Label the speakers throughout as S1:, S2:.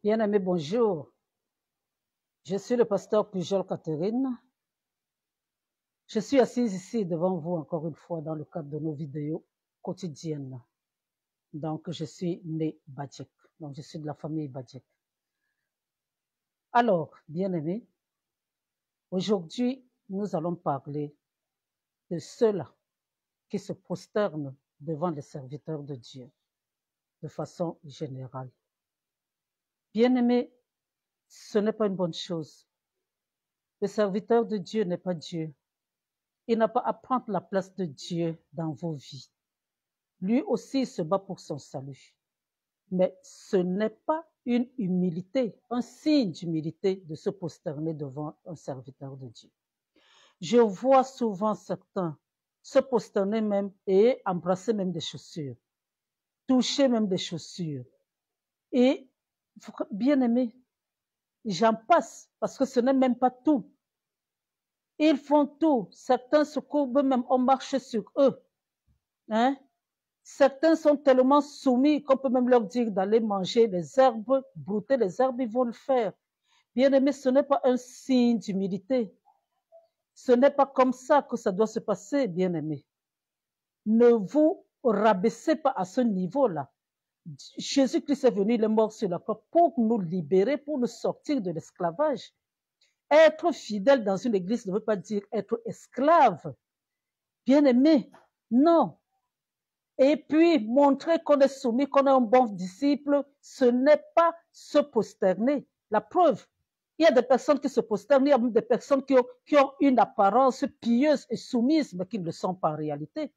S1: Bien-aimé, bonjour. Je suis le pasteur Pujol Catherine. Je suis assise ici devant vous encore une fois dans le cadre de nos vidéos quotidiennes. Donc, je suis née Badjek. Donc, je suis de la famille Badjek. Alors, bien-aimé, aujourd'hui, nous allons parler de ceux-là qui se prosternent devant les serviteurs de Dieu de façon générale. Bien-aimé, ce n'est pas une bonne chose. Le serviteur de Dieu n'est pas Dieu. Il n'a pas à prendre la place de Dieu dans vos vies. Lui aussi se bat pour son salut. Mais ce n'est pas une humilité, un signe d'humilité de se prosterner devant un serviteur de Dieu. Je vois souvent certains se prosterner même et embrasser même des chaussures, toucher même des chaussures. Et bien aimé, j'en passe parce que ce n'est même pas tout. Ils font tout. Certains se courbent même, on marche sur eux. Hein? Certains sont tellement soumis qu'on peut même leur dire d'aller manger les herbes, brouter les herbes, ils vont le faire. Bien-aimé, ce n'est pas un signe d'humilité. Ce n'est pas comme ça que ça doit se passer, bien-aimé. Ne vous rabaissez pas à ce niveau-là. Jésus-Christ est venu, il est mort sur la croix pour nous libérer, pour nous sortir de l'esclavage. Être fidèle dans une église ne veut pas dire être esclave. Bien-aimé, non. Et puis, montrer qu'on est soumis, qu'on est un bon disciple, ce n'est pas se prosterner. La preuve, il y a des personnes qui se prosternent, il y a même des personnes qui ont une apparence pieuse et soumise, mais qui ne le sont pas en réalité.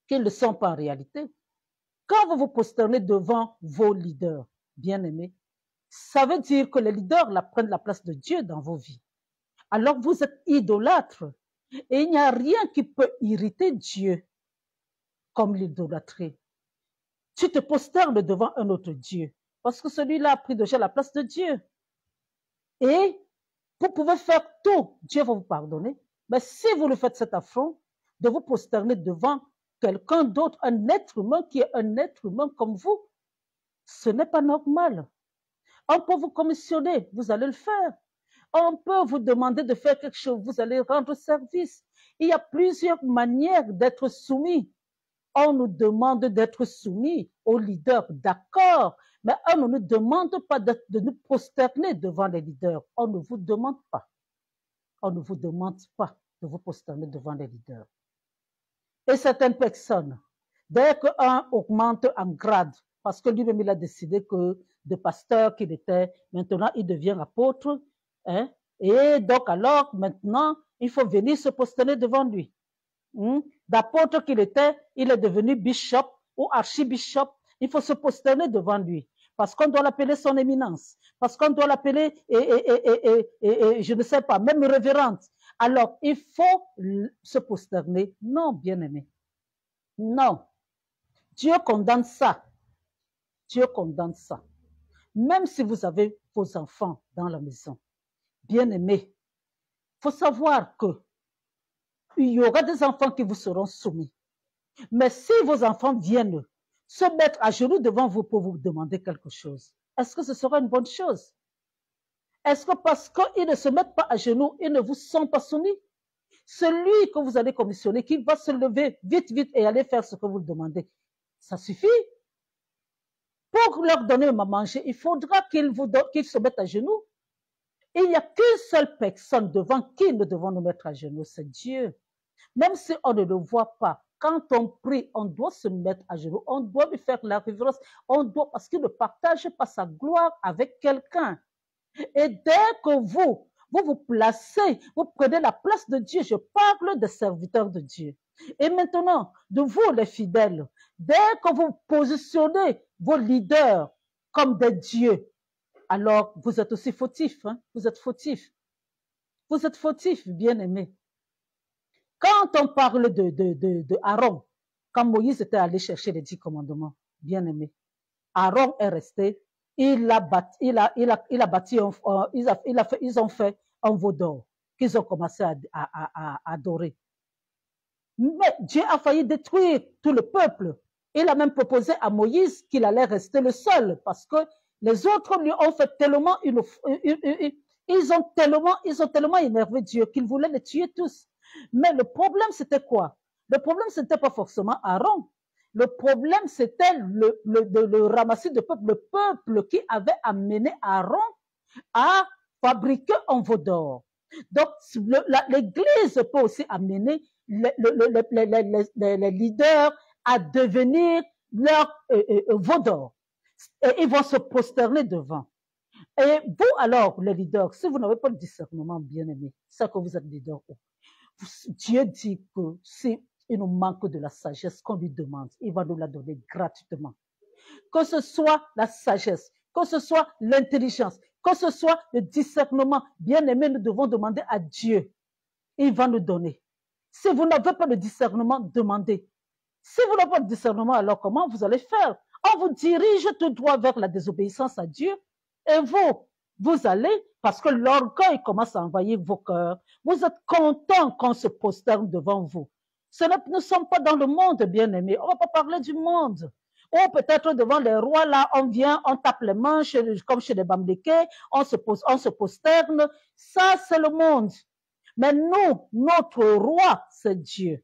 S1: Qui ne le sont pas en réalité. Quand vous vous prosternez devant vos leaders, bien-aimés, ça veut dire que les leaders prennent la place de Dieu dans vos vies. Alors vous êtes idolâtres. Et il n'y a rien qui peut irriter Dieu comme l'idolâtrie. Tu te prosternes devant un autre Dieu, parce que celui-là a pris déjà la place de Dieu. Et vous pouvez faire tout, Dieu va vous pardonner. Mais si vous le faites cet affront, de vous prosterner devant quelqu'un d'autre, un être humain qui est un être humain comme vous, ce n'est pas normal. On peut vous commissionner, vous allez le faire. On peut vous demander de faire quelque chose, vous allez rendre service. Il y a plusieurs manières d'être soumis. On nous demande d'être soumis aux leaders, d'accord, mais on ne nous demande pas de nous prosterner devant les leaders. On ne vous demande pas. On ne vous demande pas de vous prosterner devant les leaders. Et certaines personnes, dès qu'un augmente en grade, parce que lui-même il a décidé que de pasteur qu'il était, maintenant il devient apôtre, hein, et donc alors maintenant il faut venir se prosterner devant lui. D'apôtre qu'il était, il est devenu bishop ou archibishop. Il faut se prosterner devant lui. Parce qu'on doit l'appeler son éminence. Parce qu'on doit l'appeler, je ne sais pas, même révérende. Alors, il faut se prosterner. Non, bien-aimé. Non. Dieu condamne ça. Dieu condamne ça. Même si vous avez vos enfants dans la maison. Bien-aimé. Il faut savoir que il y aura des enfants qui vous seront soumis. Mais si vos enfants viennent se mettre à genoux devant vous pour vous demander quelque chose, est-ce que ce sera une bonne chose? Est-ce que parce qu'ils ne se mettent pas à genoux, ils ne vous sont pas soumis? Celui que vous allez commissionner, qui va se lever vite, vite et aller faire ce que vous demandez, ça suffit. Pour leur donner à manger, il faudra qu'ils se mettent à genoux. Il n'y a qu'une seule personne devant qui nous devons nous mettre à genoux, c'est Dieu. Même si on ne le voit pas, quand on prie, on doit se mettre à genoux, on doit lui faire la révérence, parce qu'il ne partage pas sa gloire avec quelqu'un. Et dès que vous vous placez, vous prenez la place de Dieu, je parle des serviteurs de Dieu. Et maintenant, de vous les fidèles, dès que vous positionnez vos leaders comme des dieux, alors vous êtes aussi fautifs, hein? Vous êtes fautifs. Vous êtes fautifs, bien-aimés. Quand on parle de Aaron, quand Moïse était allé chercher les 10 commandements, bien-aimé, Aaron est resté, ils ont fait un veau d'or qu'ils ont commencé à adorer. Mais Dieu a failli détruire tout le peuple. Il a même proposé à Moïse qu'il allait rester le seul parce que Les autres lui ont fait tellement ils ont tellement énervé Dieu qu'ils voulaient les tuer tous. Mais le problème, c'était quoi? Le problème, c'était pas forcément Aaron. Le problème, c'était le ramassis de peuple, le peuple qui avait amené Aaron à fabriquer un veau d'or. Donc, l'Église peut aussi amener les leaders à devenir leur veau d'or. Et ils vont se prosterner devant. Et vous, alors, les leaders, si vous n'avez pas de discernement, bien aimé, c'est que vous êtes leader. Dieu dit que si il nous manque de la sagesse qu'on lui demande, il va nous la donner gratuitement. Que ce soit la sagesse, que ce soit l'intelligence, que ce soit le discernement, bien aimé, nous devons demander à Dieu. Il va nous donner. Si vous n'avez pas de discernement, demandez. Si vous n'avez pas de discernement, alors comment vous allez faire? On vous dirige tout droit vers la désobéissance à Dieu. Et vous allez, parce que l'orgueil commence à envahir vos cœurs. Vous êtes content qu'on se prosterne devant vous. Nous ne sommes pas dans le monde, bien-aimés. On ne va pas parler du monde. Ou peut-être devant les rois, là, on vient, on tape les mains, comme chez les Bamlékés, on se prosterne. Ça, c'est le monde. Mais nous, notre roi, c'est Dieu.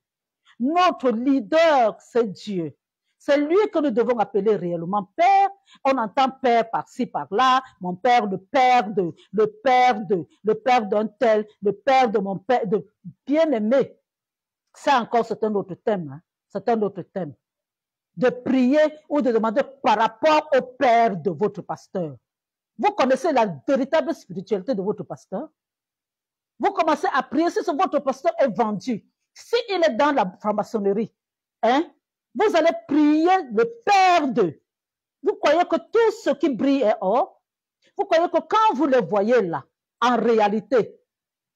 S1: Notre leader, c'est Dieu. C'est lui que nous devons appeler réellement Père. On entend Père par-ci, par-là, mon Père, le Père d'un tel, le Père de mon Père, de bien-aimé. Ça encore, c'est un autre thème. Hein? C'est un autre thème. De prier ou de demander par rapport au Père de votre pasteur. Vous connaissez la véritable spiritualité de votre pasteur? Vous commencez à prier si votre pasteur est vendu. S'il est dans la franc-maçonnerie, hein, vous allez prier le Père d'eux. Vous croyez que tout ce qui brille est or? Vous croyez que quand vous les voyez là, en réalité,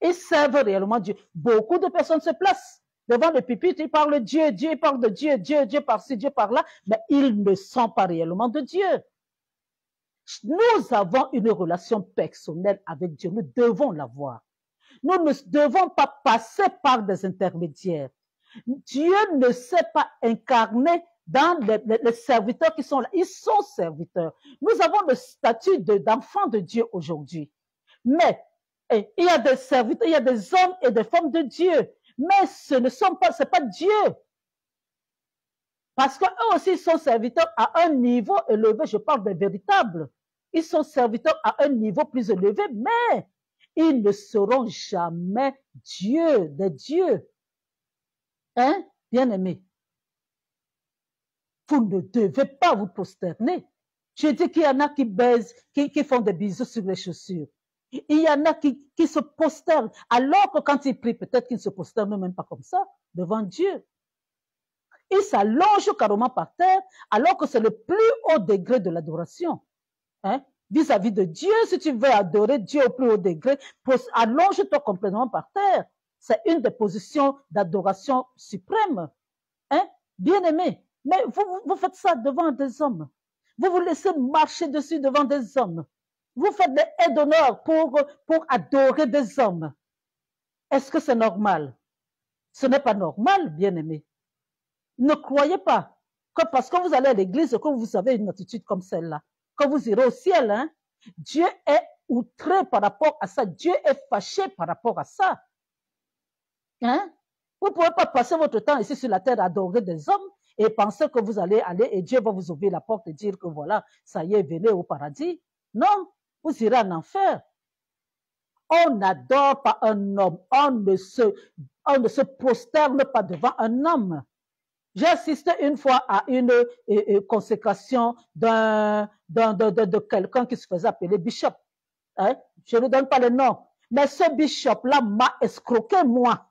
S1: ils servent réellement Dieu. Beaucoup de personnes se placent devant le pupitre, ils parlent de Dieu, Dieu parle de Dieu, Dieu par-ci, Dieu par-là, mais ils ne sont pas réellement de Dieu. Nous avons une relation personnelle avec Dieu, nous devons l'avoir. Nous ne devons pas passer par des intermédiaires. Dieu ne s'est pas incarné dans les serviteurs qui sont là. Ils sont serviteurs. Nous avons le statut d'enfants de Dieu aujourd'hui. Mais il y a des serviteurs, il y a des hommes et des femmes de Dieu. Mais ce ne sont pas, c'est pas Dieu. Parce qu'eux aussi, ils sont serviteurs à un niveau élevé. Je parle des véritables. Ils sont serviteurs à un niveau plus élevé, mais ils ne seront jamais Dieu, des dieux. Hein, bien-aimés? Vous ne devez pas vous prosterner. Je dis qu'il y en a qui baisent, qui font des bisous sur les chaussures. Il y en a qui se prosternent, alors que quand ils prient, peut-être qu'ils ne se prosternent même pas comme ça, devant Dieu. Ils s'allongent carrément par terre, alors que c'est le plus haut degré de l'adoration. Hein? Vis-à-vis de Dieu, si tu veux adorer Dieu au plus haut degré, allonge-toi complètement par terre. C'est une des positions d'adoration suprême. Hein? Bien-aimé, mais vous faites ça devant des hommes. Vous vous laissez marcher dessus devant des hommes. Vous faites des haies d'honneur pour adorer des hommes. Est-ce que c'est normal? Ce n'est pas normal, bien-aimé. Ne croyez pas que parce que vous allez à l'église, que vous avez une attitude comme celle-là, que vous irez au ciel. Hein? Dieu est outré par rapport à ça. Dieu est fâché par rapport à ça. Hein? Vous ne pouvez pas passer votre temps ici sur la terre à adorer des hommes et penser que vous allez aller et Dieu va vous ouvrir la porte et dire que voilà, ça y est, venez au paradis. Non, vous irez en enfer. On n'adore pas un homme. On ne se prosterne pas devant un homme. J'ai assisté une fois à une consécration de quelqu'un qui se faisait appeler bishop. Hein? Je ne donne pas le nom. Mais ce bishop-là m'a escroqué, moi.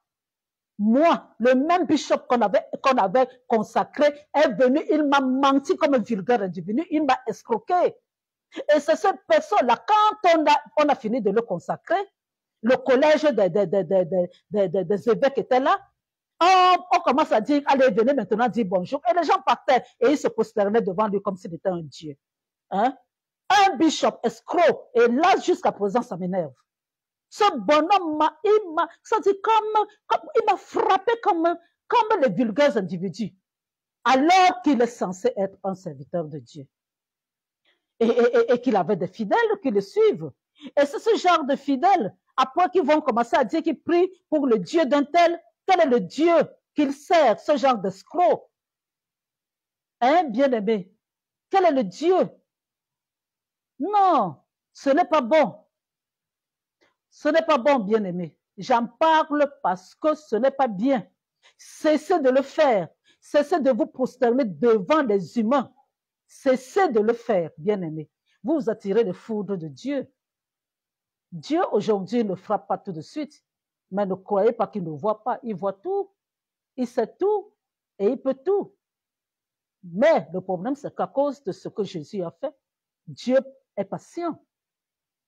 S1: Moi, le même bishop qu'on avait consacré est venu, il m'a menti comme un vulgaire individu, il m'a escroqué. Et c'est cette personne-là, quand on a fini de le consacrer, le collège des évêques était là, on commence à dire, allez, venez maintenant dire bonjour. Et les gens partaient et ils se prosternaient devant lui comme s'il était un dieu. Hein? Un bishop escroc. Et là, jusqu'à présent, ça m'énerve. Ce bonhomme il m'a frappé comme les vulgaires individus, alors qu'il est censé être un serviteur de Dieu. et qu'il avait des fidèles qui le suivent. Et c'est ce genre de fidèles, après qu'ils vont commencer à dire qu'ils prient pour le Dieu d'un tel, quel est le Dieu qu'il sert, ce genre d'escroc? Hein, bien-aimé? Quel est le Dieu? Non, ce n'est pas bon. Ce n'est pas bon, bien-aimé. J'en parle parce que ce n'est pas bien. Cessez de le faire. Cessez de vous prosterner devant les humains. Cessez de le faire, bien-aimé. Vous attirez les foudres de Dieu. Dieu, aujourd'hui, ne frappe pas tout de suite. Mais ne croyez pas qu'il ne voit pas. Il voit tout. Il sait tout. Et il peut tout. Mais le problème, c'est qu'à cause de ce que Jésus a fait, Dieu est patient.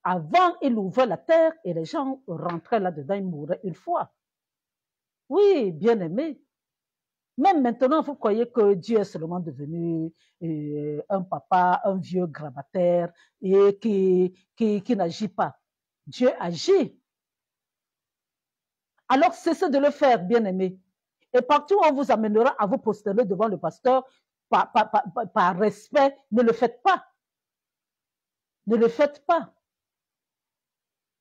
S1: Avant, il ouvrait la terre et les gens rentraient là-dedans, ils mouraient une fois. Oui, bien aimé. Même maintenant, vous croyez que Dieu est seulement devenu un papa, un vieux grabataire et qui n'agit pas. Dieu agit. Alors, cessez de le faire, bien aimé. Et partout où on vous amènera à vous prosterner devant le pasteur, par respect, ne le faites pas. Ne le faites pas.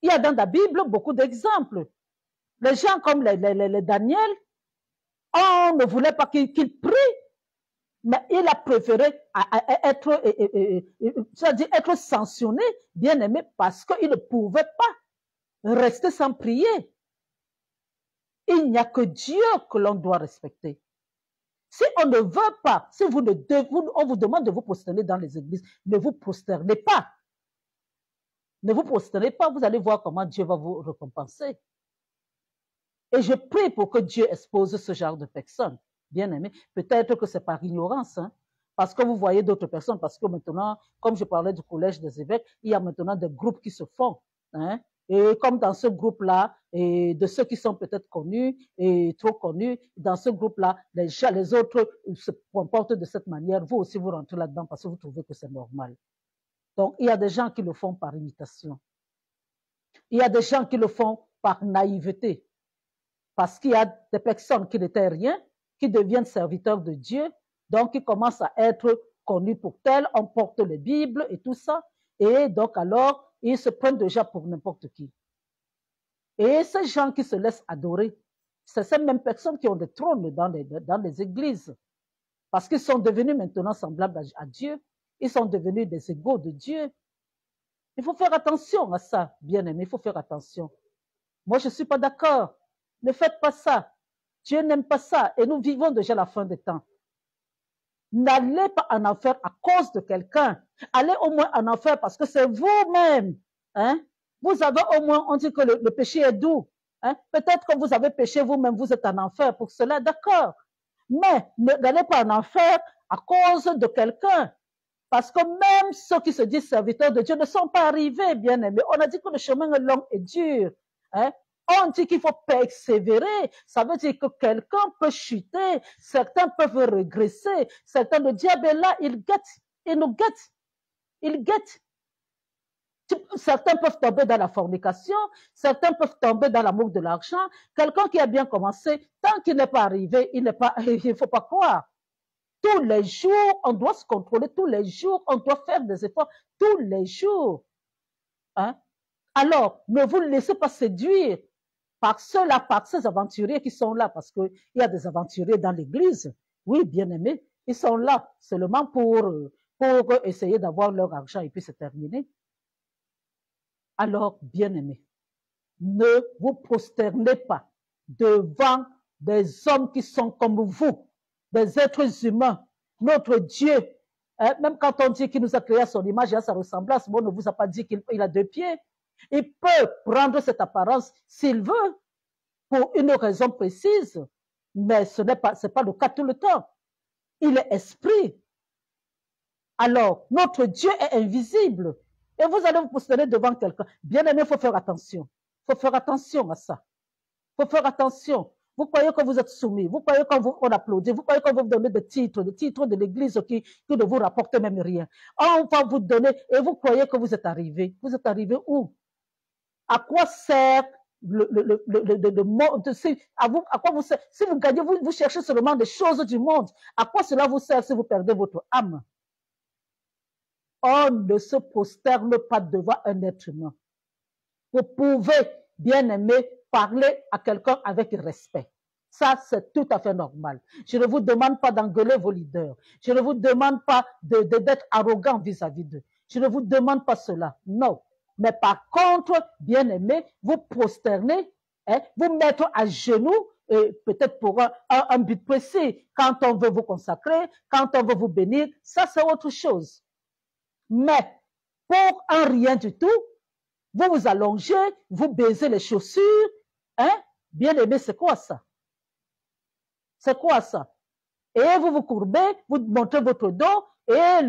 S1: Il y a dans la Bible beaucoup d'exemples. Les gens comme les Daniel, on ne voulait pas qu'il prie, mais il a préféré être sanctionné, bien aimé, parce qu'il ne pouvait pas rester sans prier. Il n'y a que Dieu que l'on doit respecter. Si on ne veut pas, si on vous demande de vous prosterner dans les églises, ne vous prosternez pas. Ne vous prosternez pas, vous allez voir comment Dieu va vous récompenser. Et je prie pour que Dieu expose ce genre de personnes, bien aimé. Peut-être que c'est par ignorance, hein, parce que vous voyez d'autres personnes, parce que maintenant, comme je parlais du collège des évêques, il y a maintenant des groupes qui se font. Hein, et comme dans ce groupe-là, et de ceux qui sont peut-être connus et trop connus, dans ce groupe-là, les autres se comportent de cette manière. Vous aussi, vous rentrez là-dedans parce que vous trouvez que c'est normal. Donc, il y a des gens qui le font par imitation. Il y a des gens qui le font par naïveté. Parce qu'il y a des personnes qui n'étaient rien, qui deviennent serviteurs de Dieu, donc qui commencent à être connus pour tel, on porte les Bibles et tout ça, et donc alors, ils se prennent déjà pour n'importe qui. Et ces gens qui se laissent adorer, c'est ces mêmes personnes qui ont des trônes dans les églises, parce qu'ils sont devenus maintenant semblables à Dieu, ils sont devenus des égaux de Dieu. Il faut faire attention à ça, bien aimé, il faut faire attention. Moi, je ne suis pas d'accord. Ne faites pas ça. Dieu n'aime pas ça. Et nous vivons déjà la fin des temps. N'allez pas en enfer à cause de quelqu'un. Allez au moins en enfer parce que c'est vous-même. Hein? Vous avez au moins, on dit que le péché est doux. Hein? Peut-être que vous avez péché vous-même, vous êtes en enfer pour cela, d'accord. Mais n'allez pas en enfer à cause de quelqu'un. Parce que même ceux qui se disent serviteurs de Dieu ne sont pas arrivés, bien aimés. On a dit que le chemin est long et dur. Hein? On dit qu'il faut persévérer. Ça veut dire que quelqu'un peut chuter, certains peuvent régresser, certains, le diable est là, il guette, il nous guette, il guette. Certains peuvent tomber dans la fornication, certains peuvent tomber dans l'amour de l'argent. Quelqu'un qui a bien commencé, tant qu'il n'est pas arrivé, il ne faut pas croire. Tous les jours, on doit se contrôler, tous les jours, on doit faire des efforts, tous les jours. Hein? Alors, ne vous laissez pas séduire par ceux-là, par ces aventuriers qui sont là, parce qu'il y a des aventuriers dans l'église. Oui, bien aimés, ils sont là seulement pour essayer d'avoir leur argent et puis c'est terminé. Alors, bien aimés, ne vous prosternez pas devant des hommes qui sont comme vous, des êtres humains. Notre Dieu, hein, même quand on dit qu'il nous a créé à son image et à sa ressemblance, bon, on ne vous a pas dit qu'il a deux pieds. Il peut prendre cette apparence s'il veut, pour une raison précise, mais ce n'est pas le cas tout le temps. Il est esprit. Alors, notre Dieu est invisible. Et vous allez vous poster devant quelqu'un. Bien aimé, il faut faire attention. Il faut faire attention à ça. Il faut faire attention. Vous croyez que vous êtes soumis. Vous croyez qu'on applaudit. Vous croyez qu'on va vous donner des titres de l'église qui ne vous rapportent même rien. On va vous donner et vous croyez que vous êtes arrivé. Vous êtes arrivé où? À quoi sert le monde? À quoi vous sert? Si vous gagnez, vous cherchez seulement des choses du monde. À quoi cela vous sert si vous perdez votre âme? on ne se prosterne pas devant un être humain. Vous pouvez, bien aimé, parler à quelqu'un avec respect. Ça, c'est tout à fait normal. Je ne vous demande pas d'engueuler vos leaders. Je ne vous demande pas d'être arrogant vis-à-vis d'eux. Je ne vous demande pas cela. Non. Mais par contre, bien aimé, vous prosterner, hein, vous mettre à genoux, peut-être pour un but précis. Quand on veut vous consacrer, quand on veut vous bénir, ça c'est autre chose. Mais pour un rien du tout, vous vous allongez, vous baisez les chaussures, hein? Bien aimé, c'est quoi ça? C'est quoi ça? Et vous vous courbez, vous montrez votre dos, et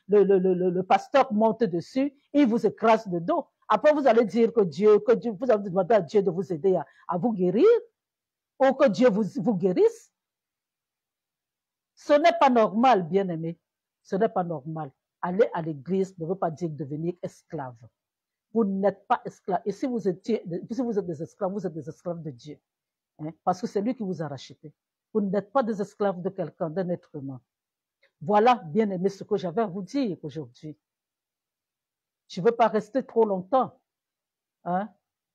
S1: le pasteur monte dessus, il vous écrase le dos. Après, vous allez dire que Dieu, vous allez demander à Dieu de vous aider à vous guérir, ou que Dieu vous guérisse. Ce n'est pas normal, bien aimé. Ce n'est pas normal. Aller à l'église ne veut pas dire devenir esclave. Vous n'êtes pas esclave. Et si vous êtes des esclaves, vous êtes des esclaves de Dieu. Hein, parce que c'est lui qui vous a racheté. Vous n'êtes pas des esclaves de quelqu'un, d'un être humain. Voilà, bien aimé, ce que j'avais à vous dire aujourd'hui. Je ne veux pas rester trop longtemps. Hein.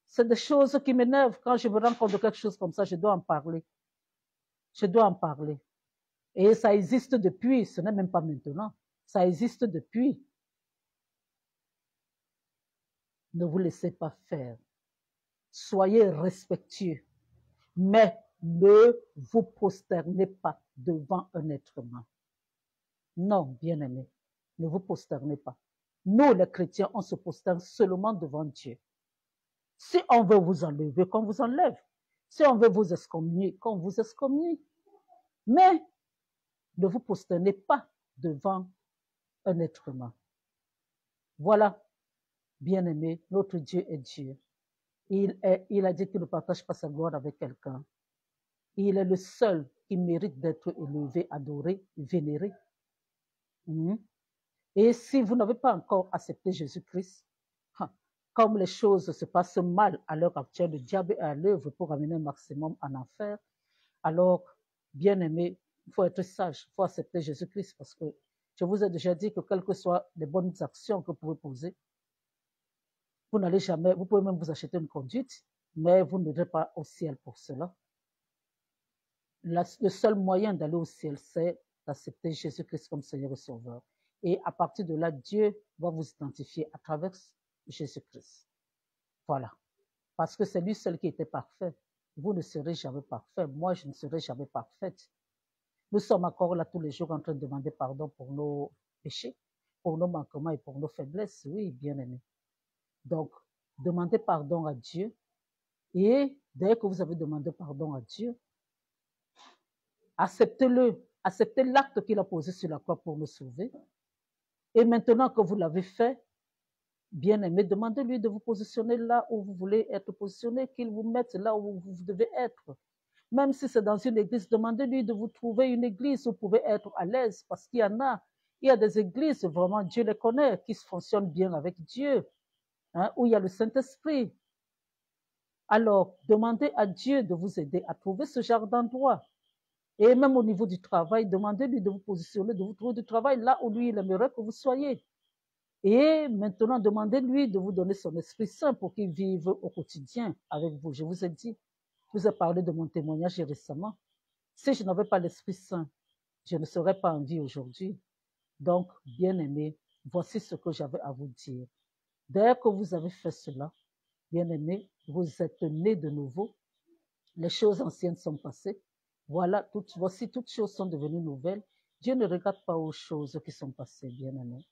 S1: C'est des choses qui m'énervent. Quand je me rends compte de quelque chose comme ça, je dois en parler. Je dois en parler. Et ça existe depuis, ce n'est même pas maintenant. Ça existe depuis. Ne vous laissez pas faire. Soyez respectueux. Mais ne vous prosternez pas devant un être humain. Non, bien-aimé, ne vous prosternez pas. Nous, les chrétiens, on se prosterne seulement devant Dieu. Si on veut vous enlever, qu'on vous enlève. Si on veut vous excommunier, qu'on vous excommunie. Mais ne vous prosternez pas devant un être humain. Voilà, bien-aimé, notre Dieu est Dieu. Il a dit qu'il ne partage pas sa gloire avec quelqu'un. Il est le seul qui mérite d'être élevé, adoré, vénéré. Et si vous n'avez pas encore accepté Jésus-Christ, comme les choses se passent mal à l'heure actuelle, le diable est à l'œuvre pour amener un maximum en enfer, alors, bien aimé, il faut être sage, il faut accepter Jésus-Christ parce que je vous ai déjà dit que quelles que soient les bonnes actions que vous pouvez poser, vous n'allez jamais, vous pouvez même vous acheter une conduite, mais vous n'irez pas au ciel pour cela. Le seul moyen d'aller au ciel, c'est d'accepter Jésus-Christ comme Seigneur et Sauveur. Et à partir de là, Dieu va vous identifier à travers Jésus-Christ. Voilà. Parce que c'est lui seul qui était parfait. Vous ne serez jamais parfait. Moi, je ne serai jamais parfaite. Nous sommes encore là tous les jours en train de demander pardon pour nos péchés, pour nos manquements et pour nos faiblesses. Oui, bien aimé. Donc, demandez pardon à Dieu. Et dès que vous avez demandé pardon à Dieu, acceptez-le. Acceptez l'acte qu'il a posé sur la croix pour nous sauver. Et maintenant que vous l'avez fait, bien aimé, demandez-lui de vous positionner là où vous voulez être positionné, qu'il vous mette là où vous devez être. Même si c'est dans une église, demandez-lui de vous trouver une église où vous pouvez être à l'aise, parce qu'il y en a. Il y a des églises, vraiment, Dieu les connaît, qui fonctionnent bien avec Dieu, hein, où il y a le Saint-Esprit. Alors, demandez à Dieu de vous aider à trouver ce genre d'endroit. Et même au niveau du travail, demandez-lui de vous positionner, de vous trouver du travail là où lui, il aimerait que vous soyez. Et maintenant, demandez-lui de vous donner son Esprit Saint pour qu'il vive au quotidien avec vous. Je vous ai dit, je vous ai parlé de mon témoignage récemment. Si je n'avais pas l'Esprit Saint, je ne serais pas en vie aujourd'hui. Donc, bien-aimés, voici ce que j'avais à vous dire. Dès que vous avez fait cela, bien-aimés, vous êtes nés de nouveau. Les choses anciennes sont passées. Voilà, voici toutes choses sont devenues nouvelles. Dieu ne regarde pas aux choses qui sont passées, bien-aimés.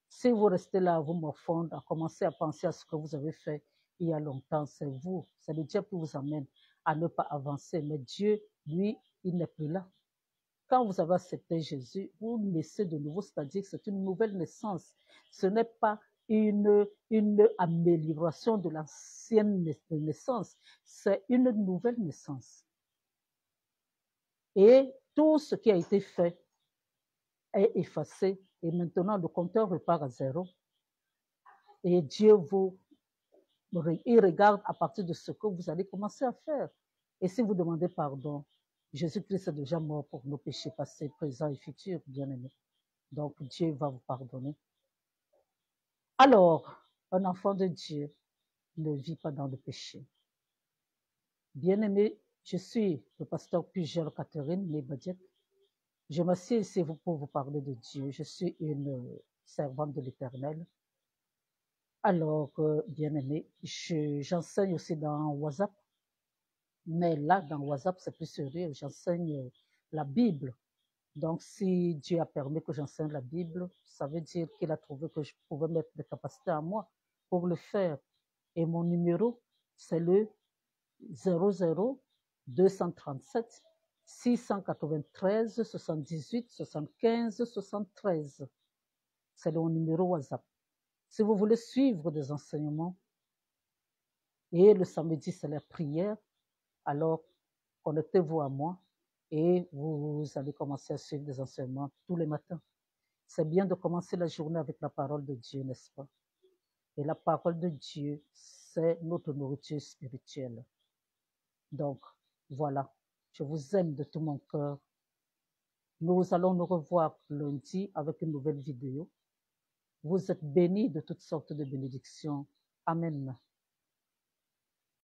S1: Si vous restez là à vous morfondre, à commencer à penser à ce que vous avez fait il y a longtemps, c'est vous, c'est le diable qui vous amène à ne pas avancer. Mais Dieu, lui, il n'est plus là. Quand vous avez accepté Jésus, vous naissez de nouveau, c'est-à-dire que c'est une nouvelle naissance. Ce n'est pas une amélioration de l'ancienne naissance, c'est une nouvelle naissance. Et tout ce qui a été fait est effacé et maintenant le compteur repart à zéro. Et Dieu il regarde à partir de ce que vous allez commencer à faire. Et si vous demandez pardon, Jésus-Christ est déjà mort pour nos péchés passés, présents et futurs, bien-aimés. Donc Dieu va vous pardonner. Alors, un enfant de Dieu ne vit pas dans le péché. Bien-aimé, je suis le pasteur Pujol Catherine Nebadiek. Je m'assieds ici pour vous parler de Dieu. Je suis une servante de l'Éternel. Alors, bien-aimé, j'enseigne aussi dans WhatsApp. Mais là, dans WhatsApp, c'est plus sérieux. J'enseigne la Bible. Donc, si Dieu a permis que j'enseigne la Bible, ça veut dire qu'il a trouvé que je pouvais mettre des capacités à moi pour le faire. Et mon numéro, c'est le 00 237 693 78 75 73. C'est mon numéro WhatsApp. Si vous voulez suivre des enseignements, et le samedi, c'est la prière, alors connectez-vous à moi et vous allez commencer à suivre des enseignements tous les matins. C'est bien de commencer la journée avec la parole de Dieu, n'est-ce pas? Et la parole de Dieu, c'est notre nourriture spirituelle. Donc, voilà, je vous aime de tout mon cœur. Nous allons nous revoir lundi avec une nouvelle vidéo. Vous êtes bénis de toutes sortes de bénédictions. Amen.